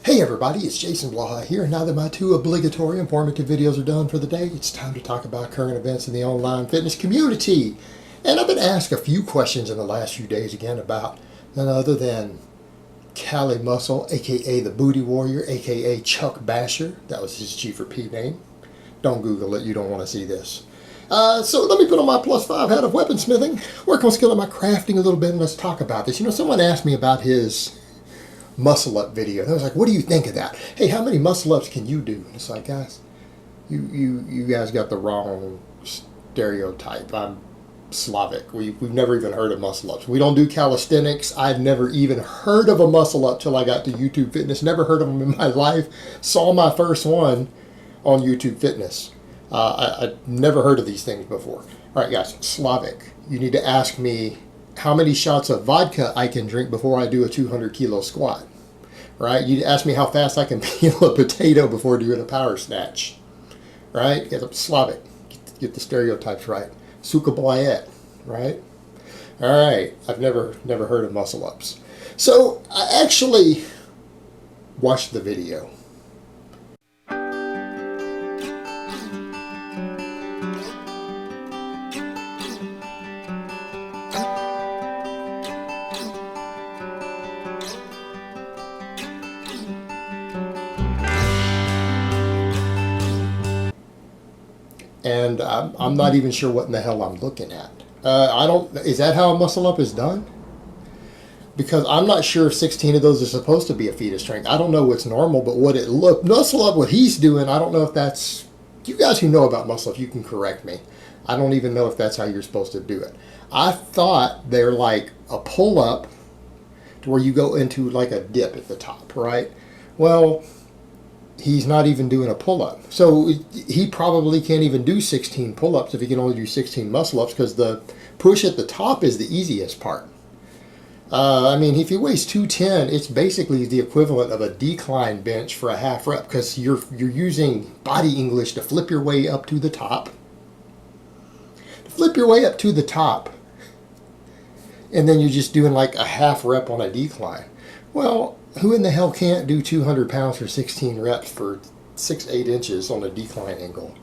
Hey everybody, it's Jason Blaha here. Now that my two obligatory informative videos are done for the day, it's time to talk about current events in the online fitness community. And I've been asked a few questions in the last few days again about none other than Cali Muscle, aka the Booty Warrior, aka Chuck Basher. That was his G4P name. Don't Google it, you don't want to see this. So let me put on my +5 hat of weaponsmithing, work on skill at my crafting a little bit, and let's talk about this. You know, someone asked me about his muscle up video. And I was like, what do you think of that? Hey, how many muscle ups can you do? And it's like, guys, you guys got the wrong stereotype. I'm Slavic. We've never even heard of muscle ups. We don't do calisthenics. I'd never even heard of a muscle up till I got to YouTube Fitness. Never heard of them in my life. Saw my first one on YouTube Fitness. I'd never heard of these things before. All right, guys, Slavic. You need to ask me how many shots of vodka I can drink before I do a 200 kilo squat, right? You ask me how fast I can peel a potato before doing a power snatch, right? Get Slavic, get the stereotypes right. Suka Boyette, right? All right, I've never heard of muscle ups. So I actually watched the video. And I'm not even sure what in the hell I'm looking at. Is that how a muscle up is done? Because I'm not sure if 16 of those are supposed to be a feat of strength. I don't know what's normal, but muscle up, what he's doing, I don't know if that's, you guys who know about muscle up, you can correct me. I don't even know if that's how you're supposed to do it. I thought they're like a pull up to where you go into like a dip at the top, right? Well, he's not even doing a pull-up. So he probably can't even do 16 pull-ups if he can only do 16 muscle-ups, because the push at the top is the easiest part. I mean, if he weighs 210, it's basically the equivalent of a decline bench for a half rep, because you're using body English to flip your way up to the top. Flip your way up to the top, and then you're just doing like a half rep on a decline. Well, who in the hell can't do 200 pounds for 16 reps for 6-8 inches on a decline angle?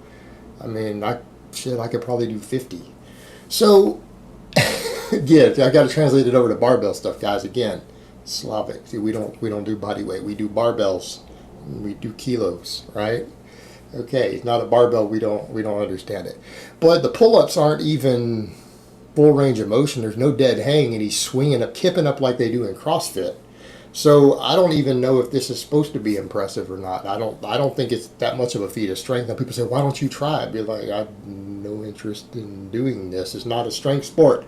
I mean, I could probably do 50. So, again, I got to translate it over to barbell stuff, guys. Again, Slavic. See, we don't do body weight. We do barbells. We do kilos, right? Okay, it's not a barbell. We don't understand it. But the pull-ups aren't even full range of motion. There's no dead hang, and he's swinging up, kipping up like they do in CrossFit. So I don't even know if this is supposed to be impressive or not. I don't think it's that much of a feat of strength. And people say, why don't you try it? I'd be like, I have no interest in doing this. It's not a strength sport.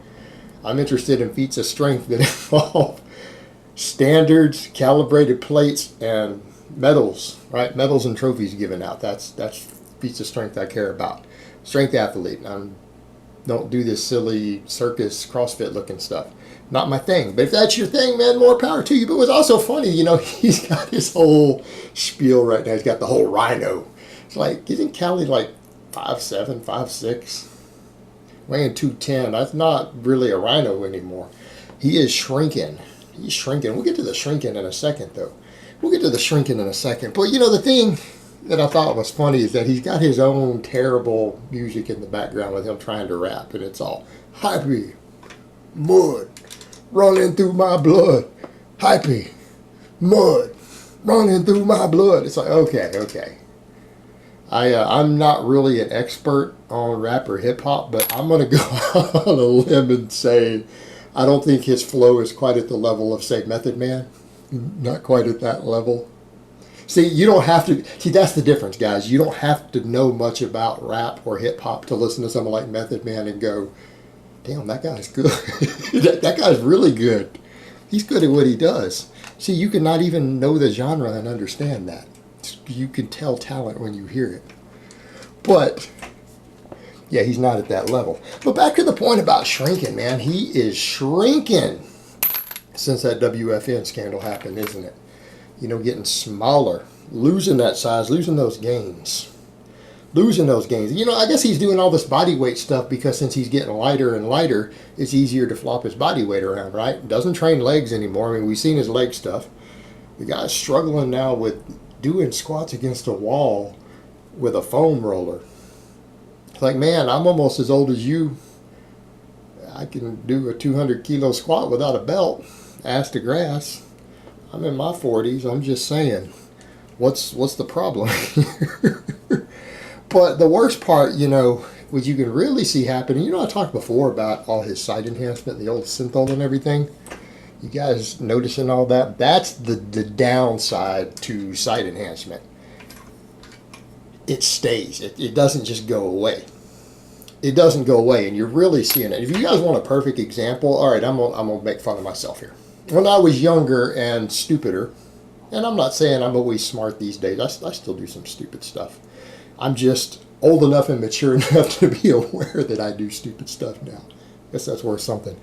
I'm interested in feats of strength that involve standards, calibrated plates, and medals, right? Medals and trophies given out. That's feats of strength I care about. Strength athlete. Don't do this silly circus CrossFit looking stuff. Not my thing. But if that's your thing, man, more power to you. But it was also funny, you know, he's got his whole spiel right now. He's got the whole rhino. It's like, isn't Cali like 5'7", 5'6", weighing 210? That's not really a rhino anymore. He is shrinking. He's shrinking. We'll get to the shrinking in a second, though. We'll get to the shrinking in a second. But, you know, the thing that I thought was funny is that he's got his own terrible music in the background with him trying to rap. And it's all, happy, mud, running through my blood. Hypey, mud, running through my blood. It's like, okay. I'm not really an expert on rap or hip-hop, but I'm going to go out on a limb and say I don't think his flow is quite at the level of, say, Method Man. Not quite at that level. See, you don't have to. See, that's the difference, guys. You don't have to know much about rap or hip-hop to listen to someone like Method Man and go, damn, that guy's good. that guy's really good. He's good at what he does. See, you can not even know the genre and understand that. You can tell talent when you hear it. But, yeah, he's not at that level. But back to the point about shrinking, man. He is shrinking since that WFN scandal happened, isn't it? You know, getting smaller, losing that size, losing those gains. You know, I guess he's doing all this body weight stuff because since he's getting lighter and lighter, it's easier to flop his body weight around, right? Doesn't train legs anymore. I mean, we've seen his leg stuff. The guy's struggling now with doing squats against a wall with a foam roller. It's like, man, I'm almost as old as you. I can do a 200-kilo squat without a belt. Ass to grass. I'm in my 40s. I'm just saying, what's the problem here? But the worst part, what you can really see happening, I talked before about all his side enhancement, the old Synthol and everything. You guys noticing all that? That's the downside to side enhancement. It stays. It doesn't just go away. It doesn't go away, and you're really seeing it. If you guys want a perfect example, all right, I'm gonna make fun of myself here. When I was younger and stupider, and I'm not saying I'm always smart these days. I still do some stupid stuff. I'm just old enough and mature enough to be aware that I do stupid stuff now. I guess that's worth something.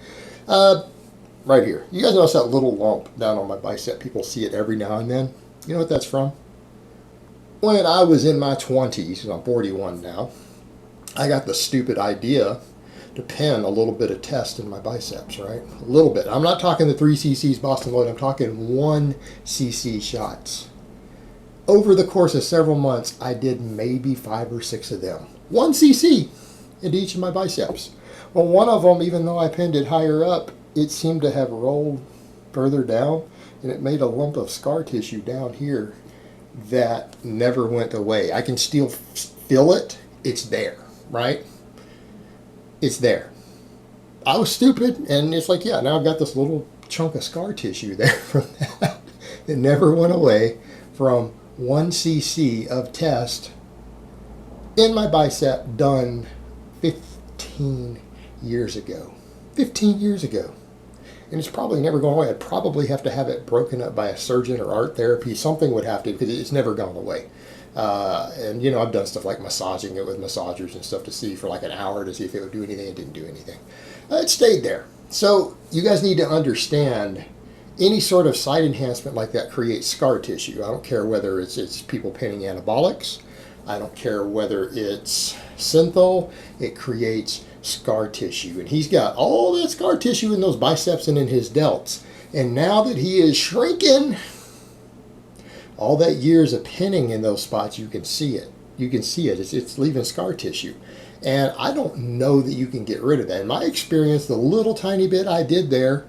Right here. You guys notice that little lump down on my bicep? People see it every now and then. You know what that's from? When I was in my 20s, I'm 41 now, I got the stupid idea to pin a little bit of test in my biceps, right? A little bit. I'm not talking the 3 cc's Boston load. I'm talking 1 cc shots. Over the course of several months, I did maybe 5 or 6 of them. 1 cc into each of my biceps. Well, one of them, even though I pinned it higher up, it seemed to have rolled further down, and it made a lump of scar tissue down here that never went away. I can still feel it. It's there, right? It's there. I was stupid, and it's like, yeah, now I've got this little chunk of scar tissue there from that. It never went away from 1 cc of test in my bicep done 15 years ago. 15 years ago. And it's probably never going away. I'd probably have to have it broken up by a surgeon or art therapy. Something would have to, because it's never gone away. And I've done stuff like massaging it with massagers and stuff to see for like an hour to see if it would do anything. It didn't do anything. It stayed there. So you guys need to understand, any sort of side enhancement like that creates scar tissue. I don't care whether it's people pinning anabolics. I don't care whether it's Synthol. It creates scar tissue. And he's got all that scar tissue in those biceps and in his delts. And now that he is shrinking, all that years of pinning in those spots, you can see it. You can see it. It's leaving scar tissue. And I don't know that you can get rid of that. In my experience, the little tiny bit I did there,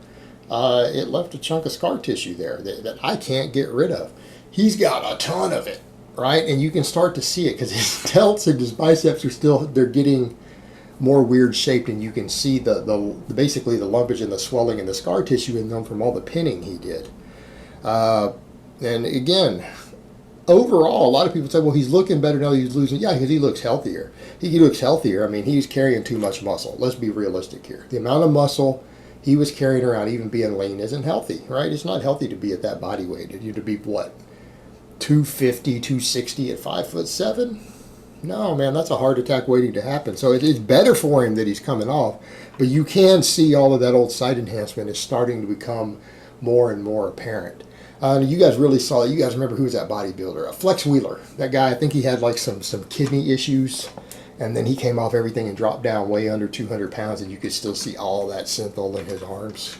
it left a chunk of scar tissue there that I can't get rid of. He's got a ton of it, right? And you can start to see it because his delts and his biceps they're getting more weird shaped, and you can see basically the lumpage and the swelling and the scar tissue in them from all the pinning he did. And again, overall, a lot of people say, well, he's looking better now that he's losing. Yeah, because he looks healthier. He looks healthier. I mean, he's carrying too much muscle. Let's be realistic here. The amount of muscle he was carrying around, even being lean, isn't healthy, right? It's not healthy to be at that body weight. You to be, what, 250, 260 at 5'7"? No, man, that's a heart attack waiting to happen. So it's better for him that he's coming off. But you can see all of that old side enhancement is starting to become more and more apparent. You guys really saw it. You guys remember who was that bodybuilder? Flex Wheeler. That guy, I think he had like some kidney issues. And then he came off everything and dropped down way under 200 pounds. And you could still see all that Synthol in his arms.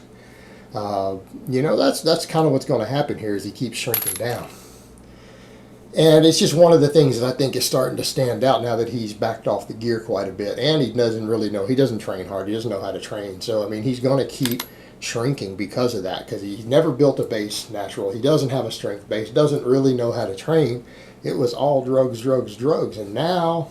That's kind of what's going to happen here as he keeps shrinking down. And it's just one of the things that I think is starting to stand out now that he's backed off the gear quite a bit. And he doesn't really know. He doesn't train hard. He doesn't know how to train. So, I mean, he's going to keep shrinking because of that. Because he's never built a base natural. He doesn't have a strength base. Doesn't really know how to train. It was all drugs. And now,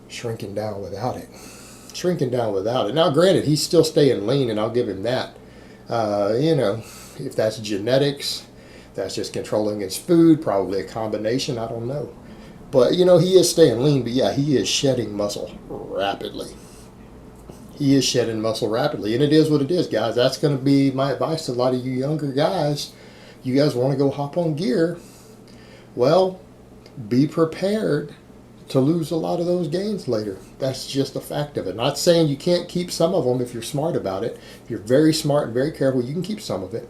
shrinking down without it. Now, granted, he's still staying lean, and I'll give him that. If that's genetics, that's just controlling his food, probably a combination, I don't know. But, he is staying lean, but yeah, he is shedding muscle rapidly. And it is what it is, guys. That's going to be my advice to a lot of you younger guys. You guys want to go hop on gear. Well, be prepared to lose a lot of those gains later. That's just a fact of it. Not saying you can't keep some of them if you're smart about it. If you're very smart and very careful, you can keep some of it.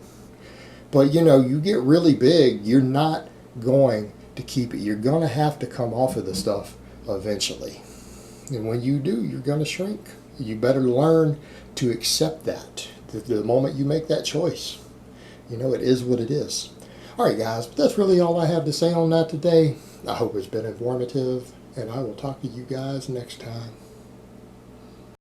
But, you get really big, you're not going to keep it. You're going to have to come off of the stuff eventually. And when you do, you're going to shrink. You better learn to accept that the moment you make that choice. You know, it is what it is. All right, guys, but that's really all I have to say on that today. I hope it's been informative, and I will talk to you guys next time.